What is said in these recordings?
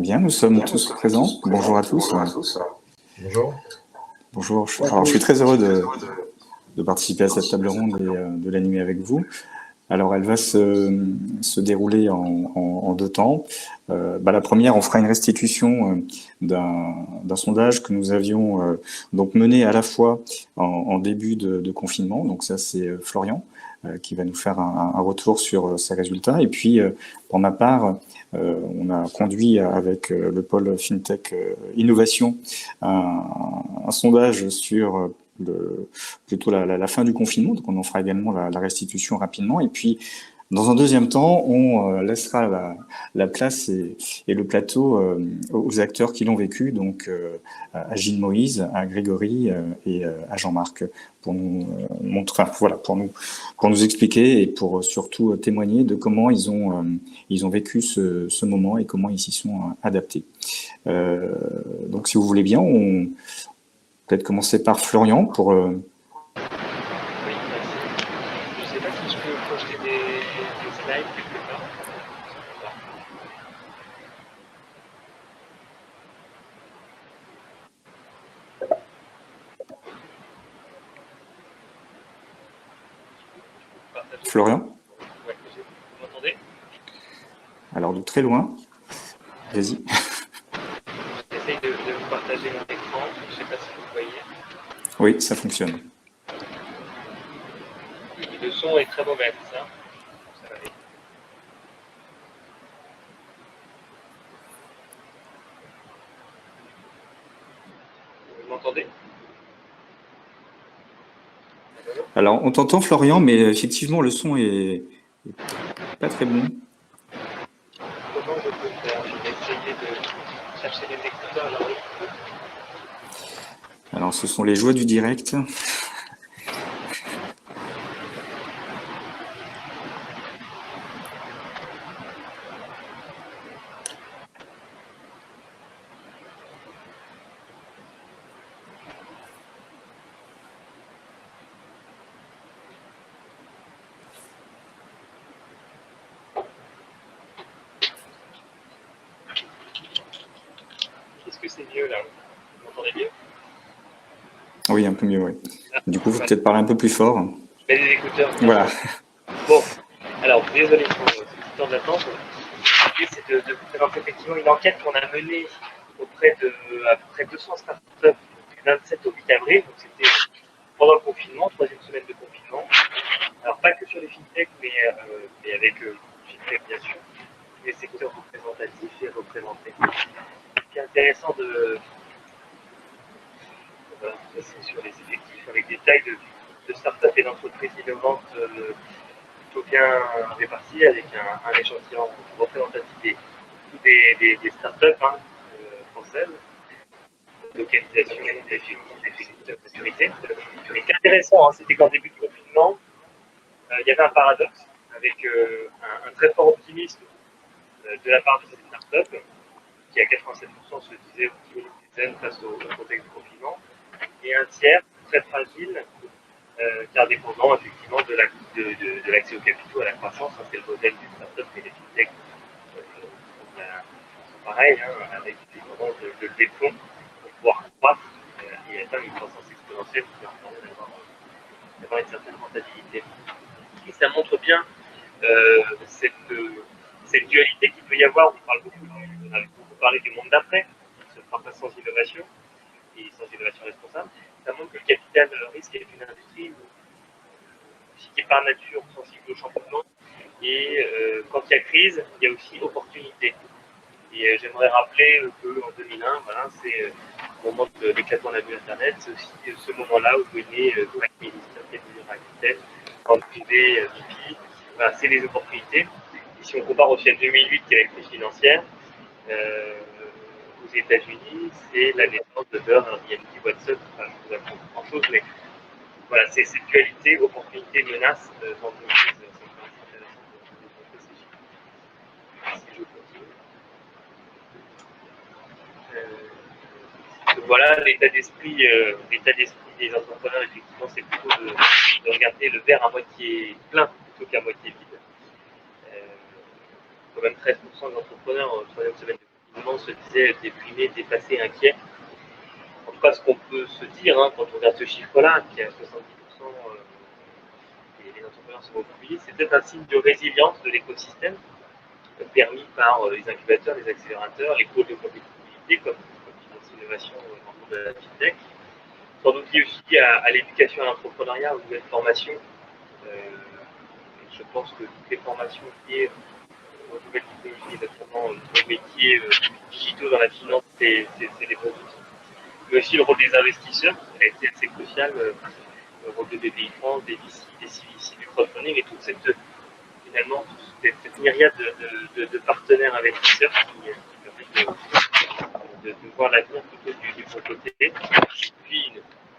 Bien, nous sommes tous présents. Bonjour à tous. Bonjour. Bonjour. Alors, je suis très heureux de participer à cette table ronde et de l'animer avec vous. Alors, elle va se dérouler en deux temps. La première, on fera une restitution d'un sondage que nous avions donc mené à la fois en début de confinement. Donc ça, c'est Florian qui va nous faire un retour sur ses résultats. Et puis, pour ma part, on a conduit avec le pôle FinTech Innovation un sondage sur plutôt la fin du confinement. Donc on en fera également la restitution rapidement. Et puis, dans un deuxième temps, on laissera la place et le plateau aux acteurs qui l'ont vécu, donc à Gilles Moïse, à Grégory et à Jean-Marc, pour nous montrer, enfin, voilà, pour nous expliquer et pour surtout témoigner de comment ils ont vécu ce moment et comment ils s'y sont adaptés. Donc, si vous voulez bien, on peut-être commencer par Florian pour Oui, merci. Je ne sais pas si je peux projeter des slides quelque part. Partager. Florian. Ouais, vous m'entendez? Alors, de très loin. Vas-y. J'essaye de vous partager mon écran. Je ne sais pas si vous voyez. Oui, ça fonctionne. Le son est très mauvais, c'est ça? Ça va aller. Vous m'entendez? Alors, on t'entend, Florian, mais effectivement, le son est pas très bon. Comment je peux faire? Je vais essayer de chercher les écouteurs à l'oreille. Alors, ce sont les joies du direct. Est-ce que c'est mieux là? Vous m'entendez mieux? Oui, un peu mieux, oui. Ah, Du coup, il faut voilà. peut-être parler un peu plus fort. Je mets les écouteurs. Voilà. Bon, alors désolé pour ce petit temps d'attente. L'idée, c'est de vous présenter effectivement une enquête qu'on a menée auprès de à peu près 200 startups du 27 au 8 avril. Donc c'était pendant le confinement, troisième semaine de confinement. Alors pas que sur les fintech, mais avec fintech bien sûr, les secteurs représentatifs et représentés. Ce qui est intéressant voilà, c'est sur les effectifs avec des tailles de startups et d'entreprises innovantes plutôt bien réparties avec un échantillon représentatif des startups françaises, localisation, des sécurité. Ce qui est intéressant, hein, c'était qu'en début de confinement, il y avait un paradoxe avec un très fort optimisme de la part de ces startups qui à 87% se disaient optimistes et zen face au contexte du confinement, et un tiers très fragile car dépendant effectivement de l'accès aux capitaux, à la croissance. C'est le modèle du startup et des fintech sont pareils, hein, avec des moments de lever de fonds pour pouvoir croître et atteindre une croissance exponentielle qui leur permet d'avoir une certaine rentabilité. Et ça montre bien cette dualité qu'il peut y avoir. On a beaucoup parlé du monde d'après, qui ne se fera pas sans innovation et sans innovation responsable. Ça montre que le capital risque est une industrie qui est par nature sensible au changement. Et quand il y a crise, il y a aussi opportunité. Et j'aimerais rappeler qu'en 2001, voilà, c'est au moment de l'éclatement de la bulle Internet, c'est aussi ce moment-là où est né Mac Minister, Rakuten, Grande Privée, BP. Voilà, c'est les opportunités. Et si on compare aussi à 2008, qui est la crise financière, aux États-Unis, c'est la naissance de Bird, Airbnb, WhatsApp. Enfin, je ne vous apprends pas grand-chose, mais voilà, c'est cette dualité, opportunité, menace dans une crise. Ça me paraît intéressant de montrer ces chiffres. Si je continue. Donc voilà, l'état d'esprit des entrepreneurs, effectivement, c'est plutôt de regarder le verre à moitié plein plutôt qu'à moitié vide. Quand même 13% des entrepreneurs en troisième semaine de visiblement se disait déprimé, dépassé, inquiet. En tout cas, ce qu'on peut se dire quand on regarde ce chiffre-là, qui est à 70%, les entrepreneurs sont mobilisés, c'est peut-être un signe de résilience de l'écosystème permis par les incubateurs, les accélérateurs, les pôles de compétitivité comme Finance Innovation dans le monde de la FinTech. Sans doute lié aussi à l'éducation à l'entrepreneuriat, aux nouvelles formations. Je pense que toutes les formations liées aux nouvelles technologies, notamment aux métiers digitaux dans la finance, c'est des bons outils. Mais aussi le rôle des investisseurs, a été assez crucial, le rôle de BPI France, des VC, des CVC, du crowdfunding et toute cette, finalement, cette myriade de partenaires investisseurs qui permettent de voir l'avenir plutôt du bon côté. Et puis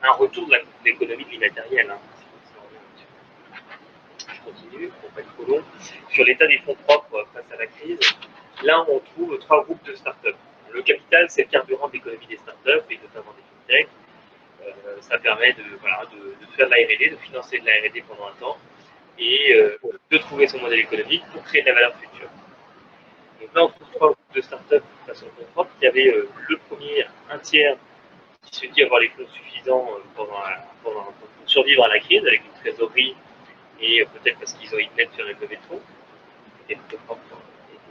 un retour de l'économie de l'immatériel. Je continue, pour pas être trop long. Sur l'état des fonds propres face à la crise, là on trouve 3 groupes de startups. Le capital, c'est le carburant de l'économie des startups et notamment des fintechs. Ça permet de faire de la R&D, de financer de la R&D pendant un temps et de trouver son modèle économique pour créer de la valeur future. Donc là, on trouve 3 groupes de startups façon fonds propres. Il y avait le premier, un tiers, qui se dit avoir les fonds suffisants pour survivre à la crise avec une trésorerie et peut-être parce qu'ils venaient de faire une levée de fonds. Et le fonds propre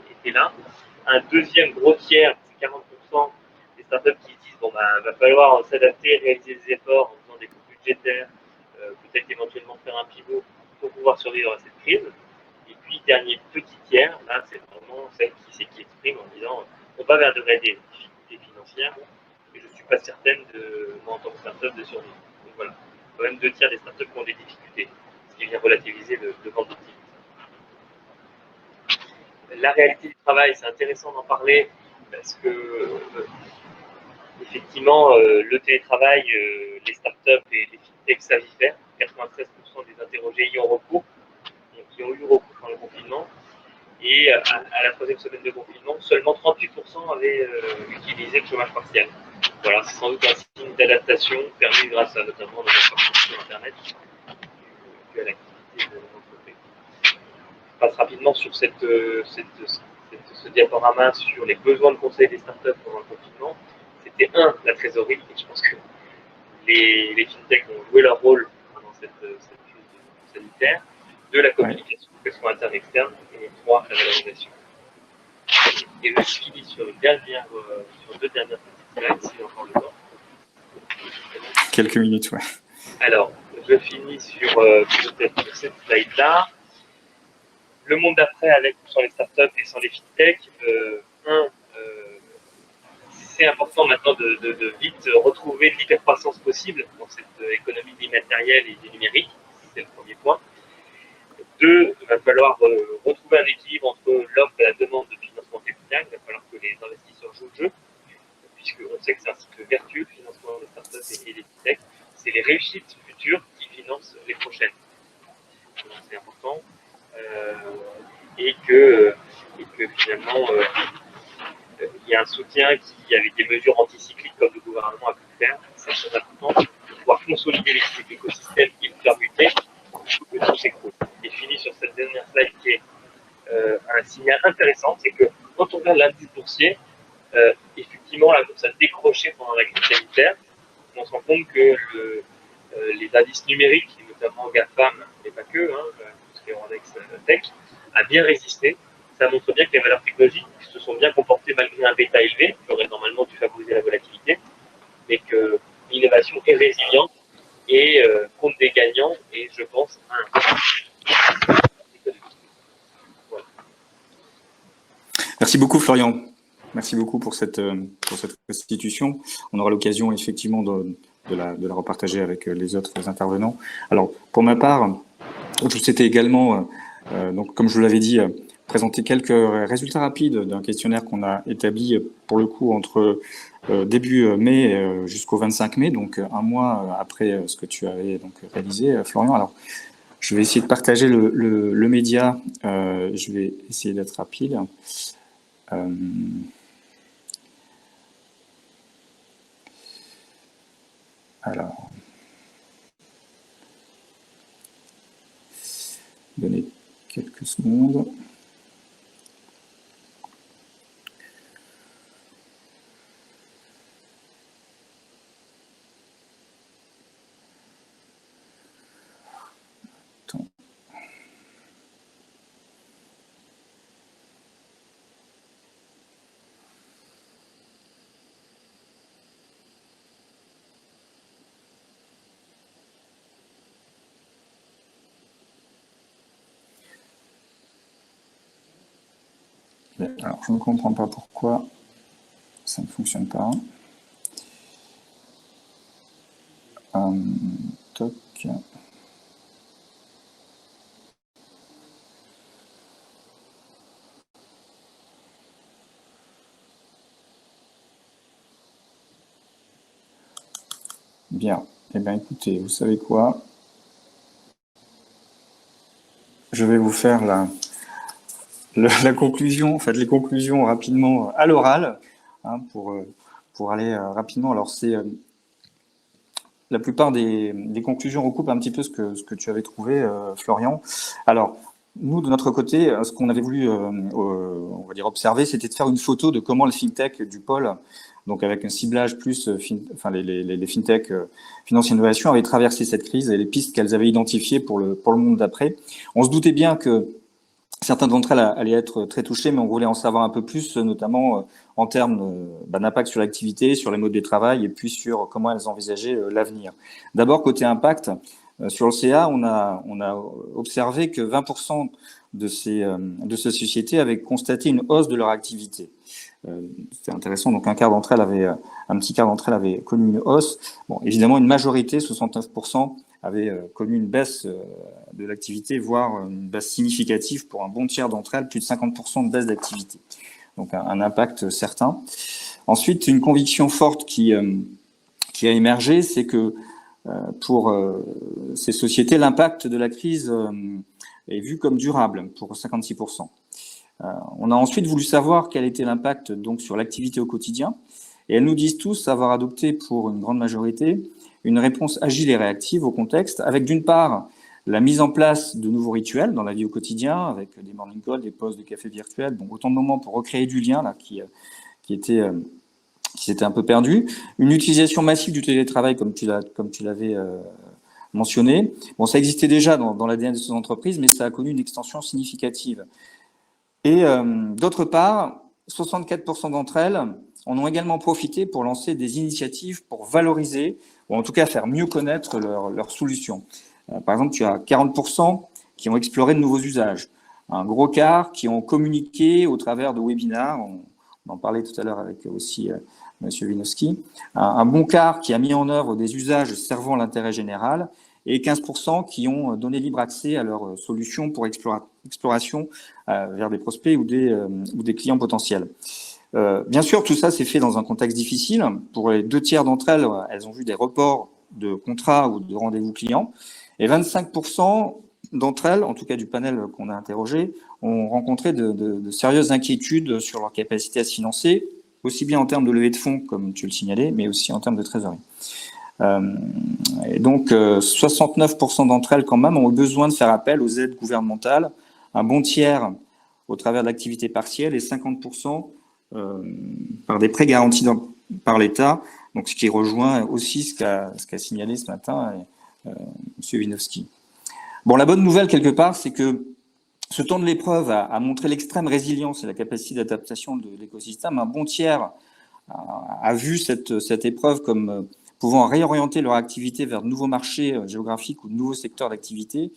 était là. Un deuxième gros tiers, c'est 40% des startups qui se disent va falloir s'adapter, réaliser des efforts en faisant des coupes budgétaires, peut-être éventuellement faire un pivot pour pouvoir survivre à cette crise. Et puis, dernier petit tiers, là, c'est vraiment celle qui exprime en disant on va vers de vraies difficultés financières, mais je ne suis pas certaine, moi en tant que startup, de survivre. Donc voilà, quand même 2 tiers des startups qui ont des difficultés, ce qui vient relativiser le vent d'optimisme. La réalité du travail, c'est intéressant d'en parler parce que effectivement, le télétravail, les startups et les fintechs savent y faire. 93% des interrogés y ont recours, qui ont eu recours pendant le confinement. Et à la 3e semaine de confinement, seulement 38% avaient utilisé le chômage partiel. Voilà, c'est sans doute un signe d'adaptation permis grâce à notamment nos infrastructures Internet et à l'activité de l'entreprise. Je passe rapidement sur ce diaporama sur les besoins de conseil des startups pendant le confinement. C'était la trésorerie, et je pense que les fintechs ont joué leur rôle pendant cette crise sanitaire. 2, la communication, que ce soit interne et externe, et 3, la valorisation. Et je finis sur 2 dernières petites slides, si j'ai encore le temps. Quelques minutes, ouais. Alors, je finis sur peut-être cette slide-là. Le monde d'après, avec ou sans les startups et sans les fintechs, c'est important maintenant de vite retrouver l'hypercroissance possible dans cette économie de l'immatériel et du numérique. C'est le premier point. 2, il va falloir retrouver un équilibre entre l'offre et la demande de financement capital. Il va falloir que les investisseurs jouent le jeu, puisqu'on sait que c'est un cycle vertueux, le financement des startups et des fintechs. C'est les réussites futures qui financent les prochaines. Donc c'est important. Et que finalement, il y a un soutien qui, avec des mesures anticycliques comme le gouvernement a pu le faire, c'est très important de pouvoir consolider l'écosystème et le faire muter pour que tout s'écroule. Et je finis sur cette dernière slide qui est un signal intéressant, c'est que quand on regarde l'indice boursier, effectivement, la bourse a décroché pendant la crise sanitaire. On se rend compte que les indices numériques, notamment GAFAM, mais pas que, tout ce qui est Euronext Tech, a bien résisté. Ça montre bien que les valeurs technologiques se sont bien comportées malgré un bêta élevé, qui aurait normalement dû favoriser la volatilité, mais que l'innovation est résiliente et compte des gagnants, et je pense à un économique. Voilà. Merci beaucoup, Florian. Merci beaucoup pour cette restitution. On aura l'occasion effectivement de la repartager avec les autres intervenants. Alors, pour ma part, je souhaitais également, donc comme je vous l'avais dit, présenter quelques résultats rapides d'un questionnaire qu'on a établi pour le coup entre début mai jusqu'au 25 mai, donc un mois après ce que tu avais donc réalisé, Florian. Alors, je vais essayer de partager le média. Je vais essayer d'être rapide. Alors, donnez quelques secondes. Alors, je ne comprends pas pourquoi ça ne fonctionne pas. Toc. Bien. Eh bien, écoutez, vous savez quoi? Je vais vous faire la conclusion, en fait, les conclusions rapidement à l'oral, hein, pour aller rapidement. Alors, c'est la plupart des conclusions recoupent un petit peu ce que tu avais trouvé, Florian. Alors, nous, de notre côté, ce qu'on avait voulu, on va dire, observer, c'était de faire une photo de comment le FinTech du pôle, donc avec un ciblage plus, les FinTech, Finance et Innovation, avaient traversé cette crise et les pistes qu'elles avaient identifiées pour le monde d'après. On se doutait bien que certaines d'entre elles allaient être très touchées, mais on voulait en savoir un peu plus, notamment en termes d'impact sur l'activité, sur les modes de travail, et puis sur comment elles envisageaient l'avenir. D'abord, côté impact, sur le CA, on a observé que 20% de ces sociétés avaient constaté une hausse de leur activité. C'était intéressant. Donc un petit quart d'entre elles avaient connu une hausse. Bon, évidemment, une majorité, 69%, avaient connu une baisse de l'activité, voire une baisse significative pour un bon tiers d'entre elles, plus de 50% de baisse d'activité. Donc un impact certain. Ensuite, une conviction forte qui a émergé, c'est que pour ces sociétés, l'impact de la crise est vu comme durable pour 56%. On a ensuite voulu savoir quel était l'impact donc sur l'activité au quotidien. Et elles nous disent tous avoir adopté pour une grande majorité une réponse agile et réactive au contexte, avec d'une part la mise en place de nouveaux rituels dans la vie au quotidien, avec des morning calls, des pauses de café virtuels, bon, autant de moments pour recréer du lien là, qui s'était un peu perdu. Une utilisation massive du télétravail, comme tu l'avais mentionné. Bon, ça existait déjà dans l'ADN de ces entreprises, mais ça a connu une extension significative. Et d'autre part, 64% d'entre elles en ont également profité pour lancer des initiatives pour valoriser, ou en tout cas faire mieux connaître leurs solutions. Par exemple, tu as 40% qui ont exploré de nouveaux usages, un gros quart qui ont communiqué au travers de webinars, on en parlait tout à l'heure avec aussi M. Winowski, un bon quart qui a mis en œuvre des usages servant l'intérêt général, et 15% qui ont donné libre accès à leurs solutions pour exploration vers des prospects ou des clients potentiels. Bien sûr, tout ça s'est fait dans un contexte difficile. Pour les 2 tiers d'entre elles, elles ont vu des reports de contrats ou de rendez-vous clients. Et 25% d'entre elles, en tout cas du panel qu'on a interrogé, ont rencontré de sérieuses inquiétudes sur leur capacité à se financer, aussi bien en termes de levée de fonds, comme tu le signalais, mais aussi en termes de trésorerie. Et donc, 69% d'entre elles, quand même, ont eu besoin de faire appel aux aides gouvernementales, un bon tiers au travers de l'activité partielle et 50% par des prêts garantis par l'État, donc ce qui rejoint aussi ce qu'a signalé ce matin M. Winowski. Bon, la bonne nouvelle, quelque part, c'est que ce temps de l'épreuve a montré l'extrême résilience et la capacité d'adaptation de l'écosystème. Un bon tiers a vu cette épreuve comme pouvant réorienter leur activité vers de nouveaux marchés géographiques ou de nouveaux secteurs d'activité.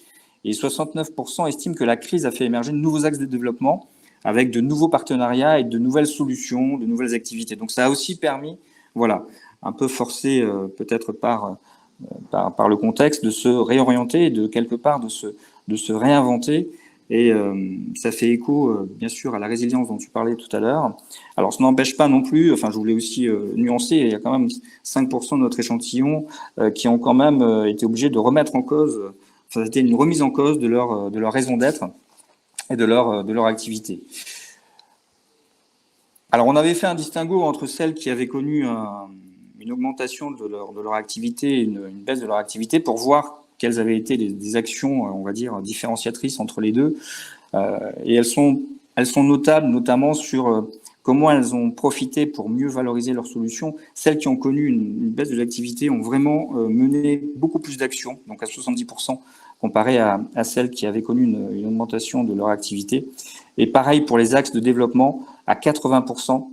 Et 69% estiment que la crise a fait émerger de nouveaux axes de développement avec de nouveaux partenariats et de nouvelles solutions, de nouvelles activités. Donc ça a aussi permis, voilà, un peu forcé peut-être par le contexte, de se réorienter et de quelque part de se réinventer. Et ça fait écho, bien sûr, à la résilience dont tu parlais tout à l'heure. Alors, ça n'empêche pas non plus, enfin, je voulais aussi nuancer, il y a quand même 5% de notre échantillon qui ont quand même été obligés de remettre en cause, enfin, c'était une remise en cause de leur raison d'être et de leur activité. Alors, on avait fait un distinguo entre celles qui avaient connu une augmentation de leur activité, une baisse de leur activité, pour voir quelles avaient été des actions, on va dire, différenciatrices entre les deux. Et elles sont notables, notamment sur comment elles ont profité pour mieux valoriser leurs solutions. Celles qui ont connu une baisse de l'activité ont vraiment mené beaucoup plus d'actions, donc à 70%, comparé à celles qui avaient connu une augmentation de leur activité. Et pareil pour les axes de développement, à 80%,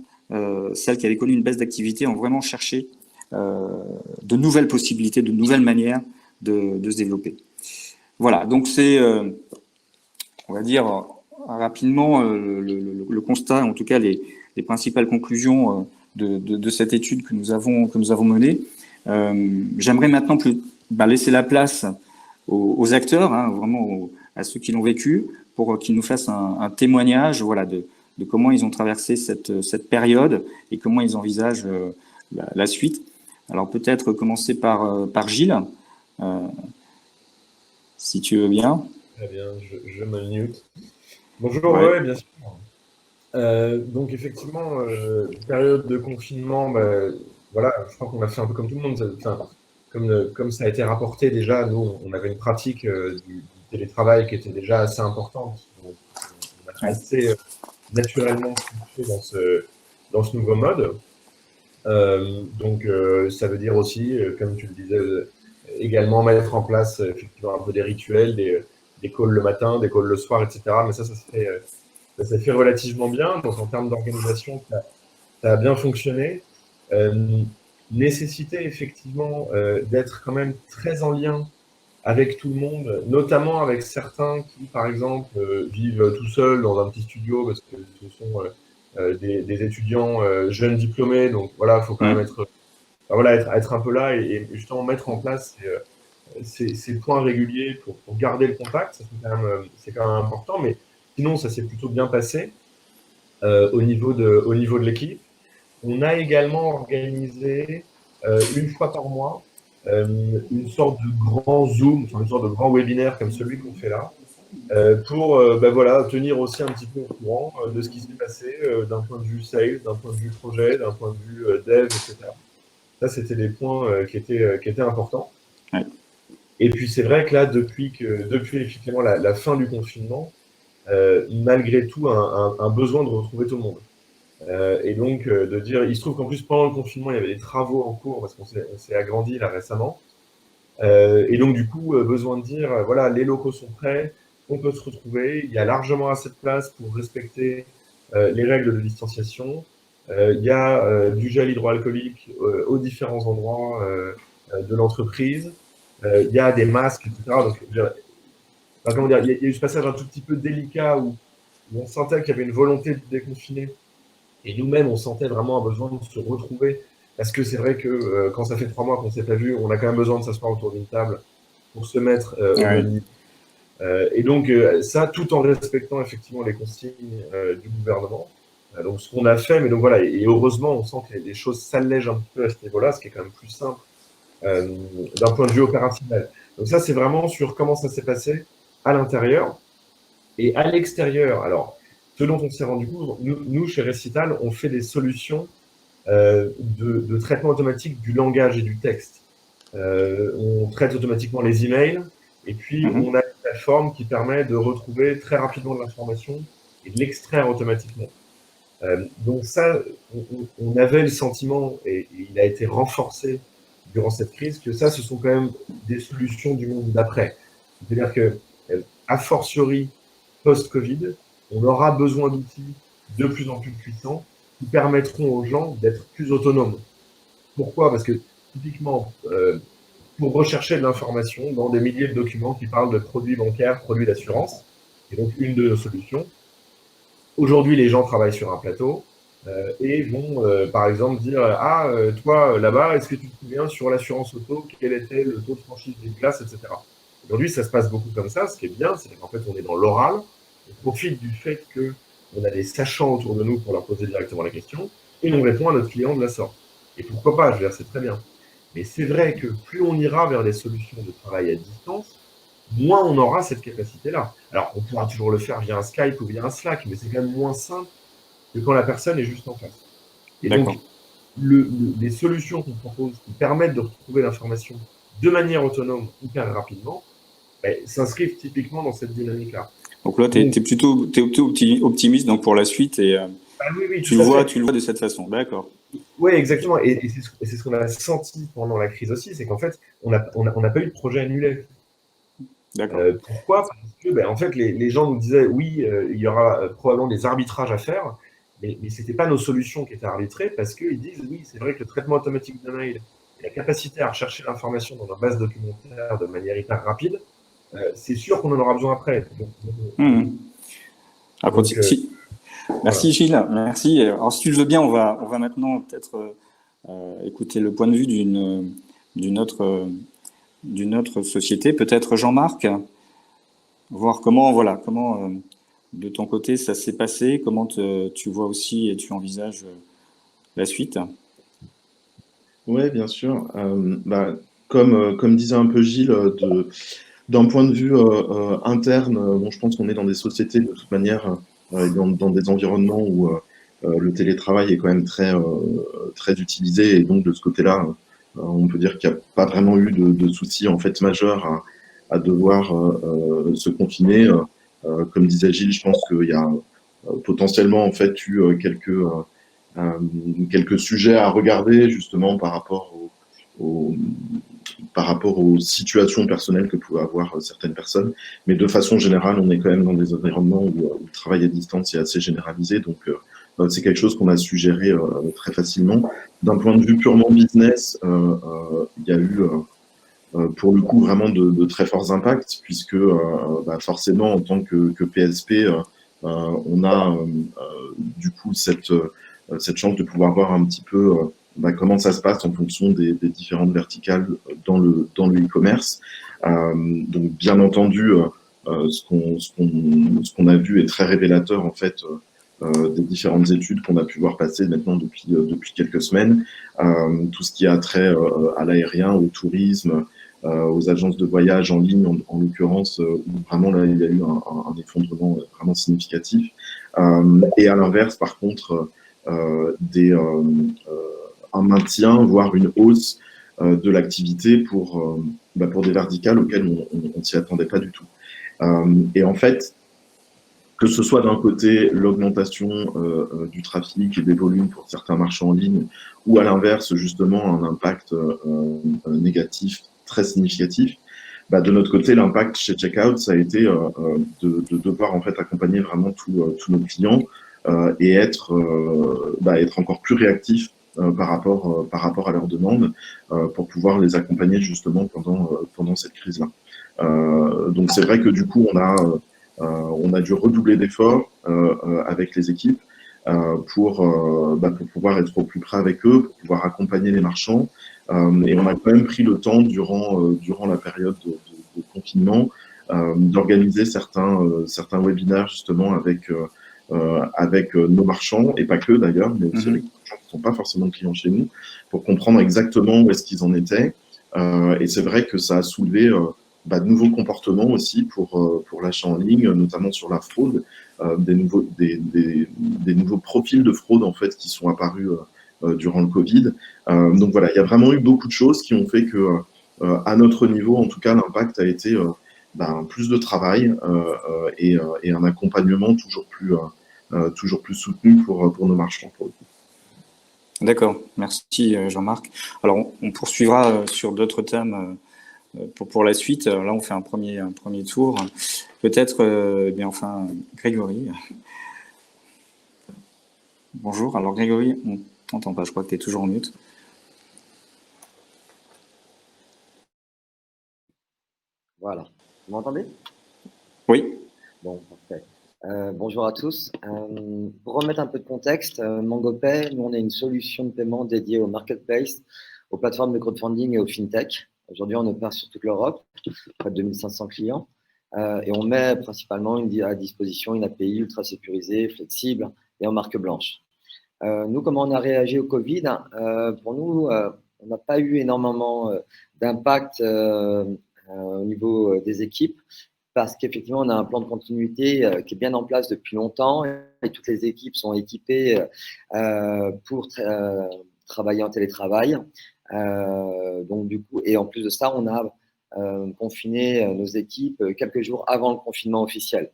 celles qui avaient connu une baisse d'activité ont vraiment cherché de nouvelles possibilités, de nouvelles manières de se développer. Voilà, donc c'est, on va dire, rapidement le constat, en tout cas les principales conclusions de cette étude que nous avons menée. J'aimerais maintenant laisser la place aux acteurs, hein, vraiment à ceux qui l'ont vécu, pour qu'ils nous fassent un témoignage, voilà, de comment ils ont traversé cette période et comment ils envisagent la suite. Alors peut-être commencer par Gilles, si tu veux bien. Très bien, je me mute. Bonjour, Ouais. ouais, bien sûr. Donc effectivement, période de confinement, voilà, je crois qu'on a fait un peu comme tout le monde. Enfin, comme ça a été rapporté déjà, nous, on avait une pratique du télétravail qui était déjà assez importante. Donc, on a assez naturellement switché dans ce nouveau mode. Donc ça veut dire aussi, comme tu le disais, également mettre en place effectivement un peu des rituels, des calls le matin, des calls le soir, etc. Mais ça s'est fait relativement bien. Donc, en termes d'organisation, ça a bien fonctionné. Nécessité, effectivement, d'être quand même très en lien avec tout le monde, notamment avec certains qui, par exemple, vivent tout seuls dans un petit studio parce que ce sont des étudiants jeunes diplômés. Donc, voilà, il faut quand même être un peu là et justement mettre en place ces points réguliers pour garder le contact. Ça, c'est quand même important. Mais sinon, ça s'est plutôt bien passé au niveau de l'équipe. On a également organisé une fois par mois une sorte de grand Zoom, enfin une sorte de grand webinaire comme celui qu'on fait là, pour voilà, tenir aussi un petit peu au courant de ce qui s'est passé d'un point de vue sales, d'un point de vue projet, d'un point de vue dev, etc. Ça, c'était des points qui étaient importants. Ouais. Et puis, c'est vrai que là, depuis effectivement la fin du confinement, malgré tout, un besoin de retrouver tout le monde. Et donc, de dire, il se trouve qu'en plus, pendant le confinement, il y avait des travaux en cours parce qu'on s'est agrandi là récemment. Et donc, du coup, besoin de dire, voilà, les locaux sont prêts, on peut se retrouver, il y a largement assez de place pour respecter les règles de distanciation. Il y a du gel hydroalcoolique aux différents endroits de l'entreprise. Il y a des masques, etc. Donc, comment dire, il y a eu ce passage un tout petit peu délicat où on sentait qu'il y avait une volonté de déconfiner. Et nous-mêmes, on sentait vraiment un besoin de se retrouver. Parce que c'est vrai que quand ça fait 3 mois qu'on ne s'est pas vu, on a quand même besoin de s'asseoir autour d'une table pour se mettre au même niveau. Et donc, ça, tout en respectant effectivement les consignes du gouvernement. Donc, ce qu'on a fait, mais donc voilà, et heureusement, on sent que les choses s'allègent un petit peu à ce niveau-là, ce qui est quand même plus simple d'un point de vue opérationnel. Donc, ça, c'est vraiment sur comment ça s'est passé à l'intérieur et à l'extérieur. Alors, ce dont on s'est rendu compte, nous, chez Recital, on fait des solutions de traitement automatique du langage et du texte. On traite automatiquement les emails et puis on a une plateforme qui permet de retrouver très rapidement de l'information et de l'extraire automatiquement. Donc ça, on avait le sentiment, et il a été renforcé durant cette crise, que ça, ce sont quand même des solutions du monde d'après. C'est-à-dire que, a fortiori, post-Covid, on aura besoin d'outils de plus en plus puissants qui permettront aux gens d'être plus autonomes. Pourquoi? Parce que, typiquement, pour rechercher de l'information dans des milliers de documents qui parlent de produits bancaires, produits d'assurance, et donc une de nos solutions, aujourd'hui, les gens travaillent sur un plateau et vont, par exemple, dire « Ah, toi, là-bas, est-ce que tu te souviens sur l'assurance auto, quel était le taux de franchise des classes, etc. » Aujourd'hui, ça se passe beaucoup comme ça. Ce qui est bien, c'est qu'en fait, on est dans l'oral. On profite du fait qu'on a des sachants autour de nous pour leur poser directement la question et on répond à notre client de la sorte. Et pourquoi pas, je veux dire, c'est très bien. Mais c'est vrai que plus on ira vers des solutions de travail à distance, moins on aura cette capacité-là. Alors, on pourra toujours le faire via un Skype ou via un Slack, mais c'est quand même moins simple que quand la personne est juste en face. Et donc, les solutions qu'on propose qui permettent de retrouver l'information de manière autonome hyper rapidement, s'inscrivent typiquement dans cette dynamique-là. Donc là, tu es plutôt optimiste donc, pour la suite et oui, tu le vois de cette façon. D'accord. Oui, exactement. Et c'est ce qu'on a senti pendant la crise aussi, c'est qu'en fait, on n'a pas eu de projet annulé. D'accord. Pourquoi? Parce que en fait, les gens nous disaient oui, il y aura probablement des arbitrages à faire, mais ce n'était pas nos solutions qui étaient arbitrées parce qu'ils disent oui, c'est vrai que le traitement automatique de mail et la capacité à rechercher l'information dans nos bases documentaires de manière hyper rapide, c'est sûr qu'on en aura besoin après. Donc, Donc, merci Gilles, merci. Alors si tu le veux bien, on va maintenant peut-être écouter le point de vue d'une autre société, peut-être Jean-Marc, voir comment de ton côté ça s'est passé, comment tu vois aussi et tu envisages la suite. Oui, bien sûr. Comme disait un peu Gilles, d'un point de vue interne, bon, je pense qu'on est dans des sociétés de toute manière, dans des environnements où le télétravail est quand même très utilisé, et donc de ce côté-là, on peut dire qu'il n'y a pas vraiment eu de soucis en fait majeurs à devoir se confiner. Comme disait Gilles, je pense qu'il y a potentiellement en fait eu quelques sujets à regarder justement au- par rapport aux situations personnelles que pouvaient avoir certaines personnes. Mais de façon générale, on est quand même dans des environnements où le travail à distance est assez généralisé. Donc, c'est quelque chose qu'on a suggéré très facilement. D'un point de vue purement business, il y a eu, pour le coup, vraiment de très forts impacts, puisque forcément, en tant que PSP, on a du coup cette chance de pouvoir voir un petit peu comment ça se passe en fonction des différentes verticales dans le e-commerce. Donc, bien entendu, ce qu'on a vu est très révélateur en fait des différentes études qu'on a pu voir passer maintenant depuis quelques semaines. Tout ce qui a trait à l'aérien, au tourisme, aux agences de voyage en ligne, en l'occurrence, où vraiment là, il y a eu un effondrement vraiment significatif. Et à l'inverse, par contre, un maintien, voire une hausse de l'activité pour des verticales auxquelles on ne s'y attendait pas du tout. Et en fait, que ce soit d'un côté l'augmentation du trafic et des volumes pour certains marchands en ligne, ou à l'inverse, justement, un impact négatif très significatif, de notre côté, l'impact chez Checkout, ça a été de devoir en fait accompagner vraiment tous nos clients et être encore plus réactif par rapport à leurs demandes pour pouvoir les accompagner justement pendant cette crise-là. Donc c'est vrai que du coup, on a dû redoubler d'efforts avec les équipes pour pouvoir être au plus près avec eux, pour pouvoir accompagner les marchands. Et on a quand même pris le temps durant la période de confinement d'organiser certains webinaires justement avec nos marchands, et pas que d'ailleurs, mais aussi avec des gens qui ne sont pas forcément clients chez nous, pour comprendre exactement où est-ce qu'ils en étaient. Et c'est vrai que ça a soulevé de nouveaux comportements aussi pour l'achat en ligne, notamment sur la fraude, des nouveaux profils de fraude en fait qui sont apparus durant le Covid. Donc voilà, il y a vraiment eu beaucoup de choses qui ont fait que, à notre niveau, en tout cas, l'impact a été plus de travail et un accompagnement toujours plus soutenu pour nos marchands. D'accord, merci Jean-Marc. Alors on poursuivra sur d'autres thèmes pour la suite. Là on fait un premier tour. Peut-être Grégory. Bonjour, alors Grégory, on t'entend pas, je crois que tu es toujours en mute. Voilà, vous m'entendez? Oui. Bon, parfait. Bonjour à tous. Pour remettre un peu de contexte, MangoPay, nous on est une solution de paiement dédiée au marketplace, aux plateformes de crowdfunding et aux fintech. Aujourd'hui, on opère sur toute l'Europe, près de 2500 clients, et on met principalement à disposition une API ultra sécurisée, flexible et en marque blanche. Nous, comment on a réagi au Covid? Pour nous, on n'a pas eu énormément d'impact au niveau des équipes, parce qu'effectivement, on a un plan de continuité qui est bien en place depuis longtemps, et toutes les équipes sont équipées pour travailler en télétravail. Donc, du coup, et en plus de ça, on a confiné nos équipes quelques jours avant le confinement officiel.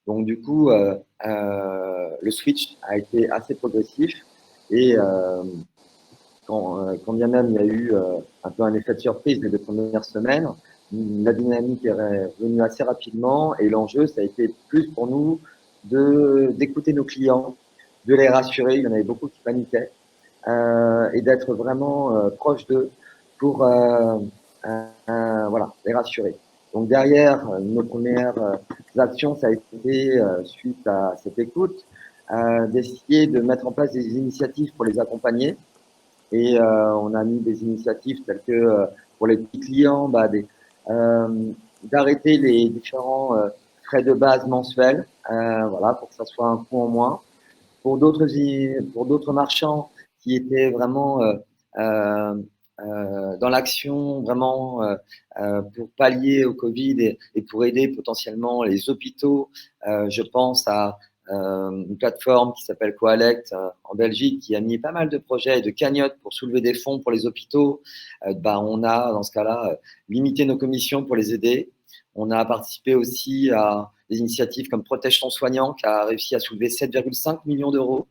Donc, du coup, le switch a été assez progressif, et quand bien même il y a eu un peu un effet de surprise les 2 premières semaines, la dynamique est venue assez rapidement, et l'enjeu, ça a été plus pour nous d'écouter nos clients, de les rassurer. Il y en avait beaucoup qui paniquaient, et d'être vraiment proche d'eux pour les rassurer. Donc derrière, nos premières actions, ça a été, suite à cette écoute, d'essayer de mettre en place des initiatives pour les accompagner. Et on a mis des initiatives telles que pour les petits clients, d'arrêter les différents frais de base mensuels, voilà, pour que ça soit un coût en moins. Pour d'autres marchands qui étaient vraiment dans l'action, vraiment pour pallier au Covid et pour aider potentiellement les hôpitaux, je pense à une plateforme qui s'appelle Coalect en Belgique qui a mis pas mal de projets et de cagnottes pour soulever des fonds pour les hôpitaux. On a, dans ce cas-là, limité nos commissions pour les aider. On a participé aussi à des initiatives comme Protège ton soignant qui a réussi à soulever 7,5 millions d'euros.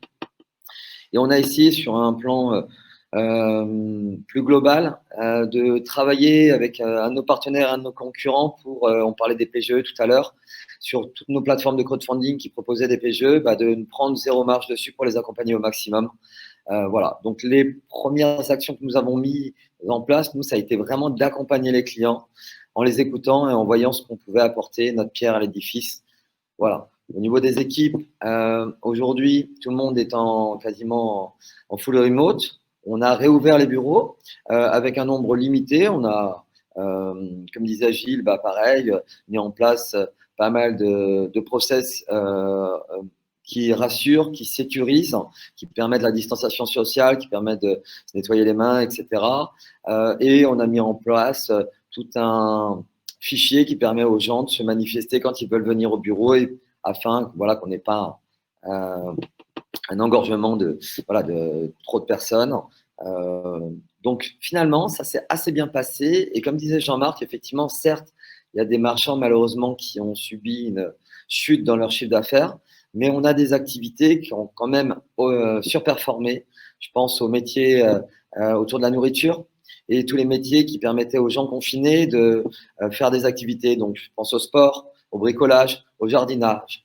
Et on a essayé sur un plan plus global de travailler avec un de nos partenaires, un de nos concurrents pour, on parlait des PGE tout à l'heure, sur toutes nos plateformes de crowdfunding qui proposaient des PGE, de prendre zéro marge dessus pour les accompagner au maximum. Voilà. Donc les premières actions que nous avons mises en place, nous, ça a été vraiment d'accompagner les clients en les écoutant et en voyant ce qu'on pouvait apporter, notre pierre à l'édifice. Voilà. Au niveau des équipes, aujourd'hui, tout le monde est quasiment en full remote. On a réouvert les bureaux avec un nombre limité. On a, comme disait Gilles, pareil, mis en place pas mal de process qui rassurent, qui sécurisent, qui permettent la distanciation sociale, qui permettent de se nettoyer les mains, etc. Et on a mis en place tout un fichier qui permet aux gens de se manifester quand ils veulent venir au bureau afin qu'on n'ait pas un engorgement de trop de personnes. Donc finalement, ça s'est assez bien passé. Et comme disait Jean-Marc, effectivement, certes, il y a des marchands malheureusement qui ont subi une chute dans leur chiffre d'affaires, mais on a des activités qui ont quand même surperformé. Je pense aux métiers autour de la nourriture et tous les métiers qui permettaient aux gens confinés de faire des activités. Donc je pense au sport, au bricolage, au jardinage,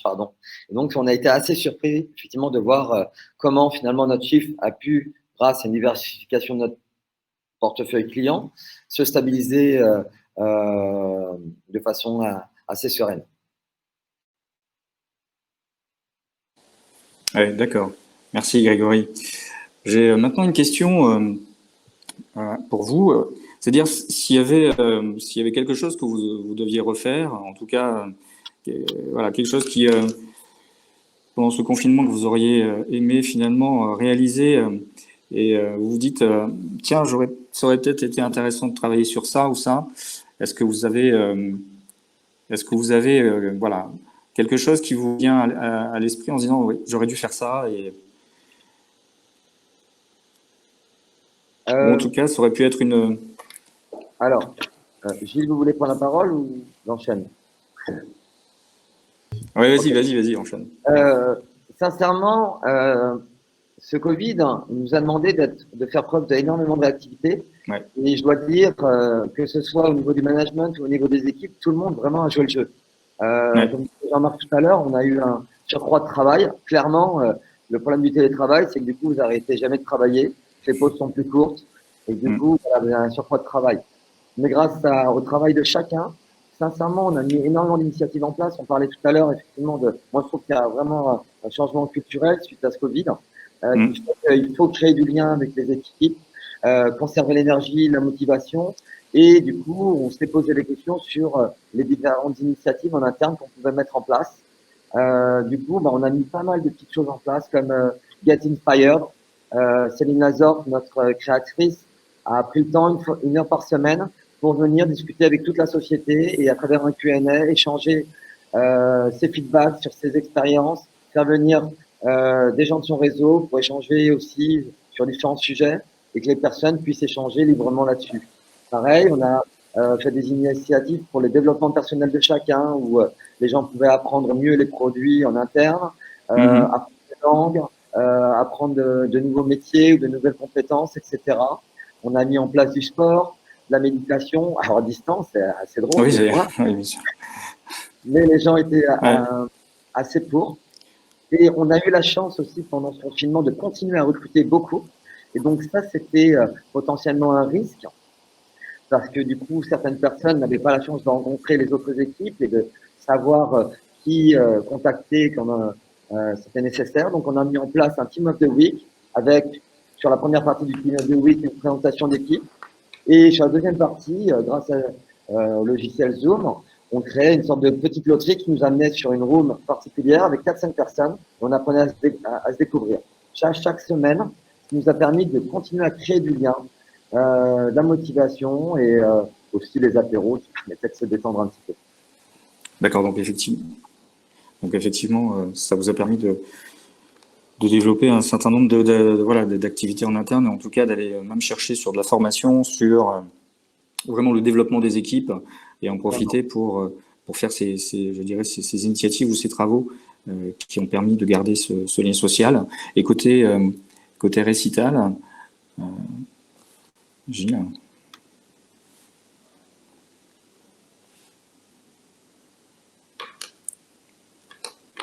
pardon. Et donc, on a été assez surpris, effectivement, de voir comment, finalement, notre chiffre a pu, grâce à une diversification de notre portefeuille client, se stabiliser de façon assez sereine. Ouais, d'accord. Merci, Grégory. J'ai maintenant une question pour vous. C'est-à-dire s'il y avait quelque chose que vous deviez refaire, en tout cas, quelque chose qui, pendant ce confinement, que vous auriez aimé finalement réaliser, et vous vous dites, tiens, ça aurait peut-être été intéressant de travailler sur ça ou ça. Est-ce que vous avez, quelque chose qui vous vient à l'esprit en se disant, oui, j'aurais dû faire ça ou en tout cas, ça aurait pu être une. Alors, Gilles, vous voulez prendre la parole ou j'enchaîne? Oui, vas-y, enchaîne. Sincèrement, ce Covid nous a demandé de faire preuve d'énormément d'activité. Ouais. Et je dois dire que ce soit au niveau du management ou au niveau des équipes, tout le monde vraiment a joué le jeu. Ouais. Comme Jean-Marc tout à l'heure, on a eu un surcroît de travail. Clairement, le problème du télétravail, c'est que du coup, vous n'arrêtez jamais de travailler. Les pauses sont plus courtes. Et du coup, vous avez un surcroît de travail. Mais grâce au travail de chacun, sincèrement, on a mis énormément d'initiatives en place. On parlait tout à l'heure, effectivement, moi, je trouve qu'il y a vraiment un changement culturel suite à ce Covid. Il faut créer du lien avec les équipes, conserver l'énergie, la motivation. Et du coup, on s'est posé des questions sur les différentes initiatives en interne qu'on pouvait mettre en place. Du coup, on a mis pas mal de petites choses en place comme Get Inspired. Céline Lazorte, notre créatrice, a pris le temps, une heure par semaine, pour venir discuter avec toute la société et à travers un Q&A, échanger ses feedbacks sur ses expériences, faire venir des gens de son réseau pour échanger aussi sur différents sujets et que les personnes puissent échanger librement là-dessus. Pareil, on a fait des initiatives pour le développement personnel de chacun où les gens pouvaient apprendre mieux les produits en interne, apprendre des langues, apprendre de nouveaux métiers ou de nouvelles compétences, etc. On a mis en place du sport, de la méditation, alors à distance, c'est assez drôle. Oui, bien sûr. Mais les gens étaient assez pour. Et on a eu la chance aussi pendant ce confinement de continuer à recruter beaucoup. Et donc ça, c'était potentiellement un risque. parce que du coup, certaines personnes n'avaient pas la chance de rencontrer les autres équipes et de savoir qui contacter quand c'était nécessaire. Donc, on a mis en place un Team of the Week avec, sur la première partie du Team of the Week, une présentation d'équipe. Et sur la deuxième partie, grâce au logiciel Zoom, on créait une sorte de petite loterie qui nous amenait sur une room particulière avec 4-5 personnes. On apprenait à se découvrir. Chaque semaine, ce qui nous a permis de continuer à créer du lien, de la motivation et aussi les apéros qui permettaient de se détendre un petit peu. D'accord, donc effectivement, ça vous a permis de développer un certain nombre d'activités en interne, et en tout cas d'aller même chercher sur de la formation, sur vraiment le développement des équipes, et en profiter pour faire ces initiatives ou ces travaux qui ont permis de garder ce lien social. Et côté récital, Gilles.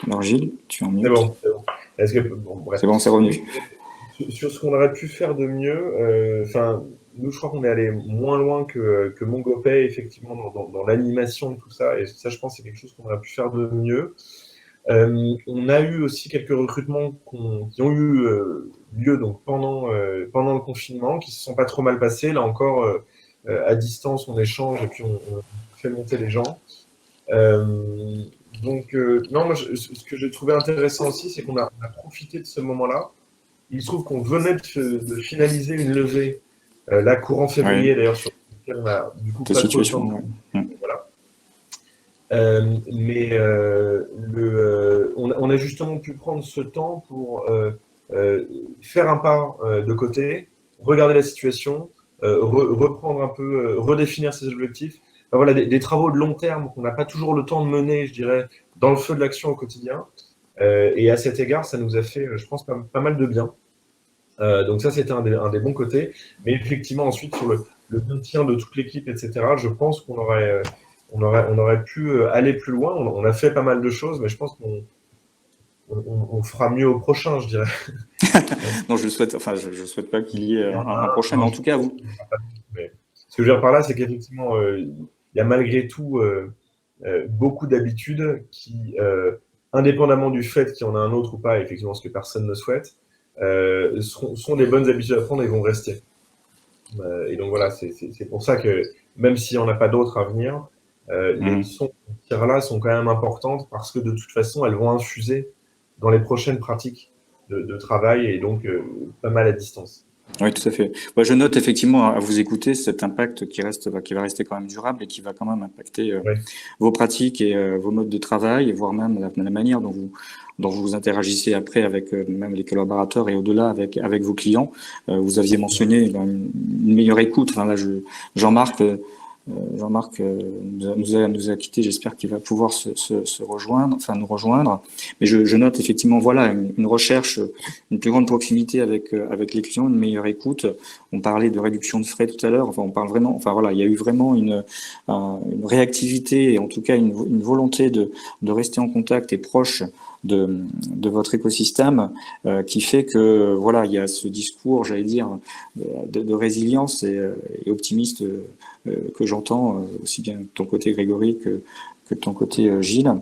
Alors Gilles, tu es en mute. C'est bon. Est-ce que, bref. C'est bon, c'est revenu. Sur ce qu'on aurait pu faire de mieux, nous, je crois qu'on est allé moins loin que MongoPay, effectivement, dans l'animation de tout ça. Et ça, je pense, c'est quelque chose qu'on aurait pu faire de mieux. On a eu aussi quelques recrutements qui ont eu lieu donc, pendant le confinement, qui se sont pas trop mal passés. Là encore, à distance, on échange et puis on fait monter les gens. Non, moi, ce que j'ai trouvé intéressant aussi, c'est qu'on a profité de ce moment-là. Il se trouve qu'on venait de finaliser une levée, là, courant février, d'ailleurs, sur laquelle on a du coup pas trop le temps. Voilà. On a justement pu prendre ce temps pour faire un pas de côté, regarder la situation, reprendre un peu, redéfinir ses objectifs. Enfin, voilà, des travaux de long terme qu'on n'a pas toujours le temps de mener, je dirais, dans le feu de l'action au quotidien. Et à cet égard, ça nous a fait, je pense, pas mal de bien. Donc ça, c'était un des bons côtés. Mais effectivement, ensuite, sur le maintien de toute l'équipe, etc., je pense qu'on aurait pu aller plus loin. On a fait pas mal de choses, mais je pense qu'on fera mieux au prochain, je dirais. Non, je souhaite pas qu'il y ait un prochain, mais en tout cas, vous. Mais ce que je veux dire par là, c'est qu'effectivement, il y a malgré tout beaucoup d'habitudes qui, indépendamment du fait qu'il y en a un autre ou pas, effectivement, ce que personne ne souhaite, sont des bonnes habitudes à prendre et vont rester. Et donc voilà, c'est pour ça que même s'il n'y en a pas d'autres à venir, les leçons qu'on tire là sont quand même importantes parce que de toute façon, elles vont infuser dans les prochaines pratiques de travail et donc pas mal à distance. Oui, tout à fait. Moi, je note effectivement à vous écouter cet impact qui va rester quand même durable et qui va quand même impacter vos pratiques et vos modes de travail, et voire même la manière dont vous interagissez après avec même les collaborateurs et au-delà avec vos clients. Vous aviez mentionné une meilleure écoute. Enfin, là, Jean-Marc nous a quittés. J'espère qu'il va pouvoir nous rejoindre. Mais je note effectivement, voilà, une recherche, une plus grande proximité avec les clients, une meilleure écoute. On parlait de réduction de frais tout à l'heure. Enfin, on parle vraiment. Enfin voilà, il y a eu vraiment une réactivité et en tout cas une volonté de rester en contact et proche de votre écosystème qui fait que voilà, il y a ce discours, j'allais dire, de résilience et optimiste que j'entends aussi bien de ton côté Grégory que de ton côté Gilles.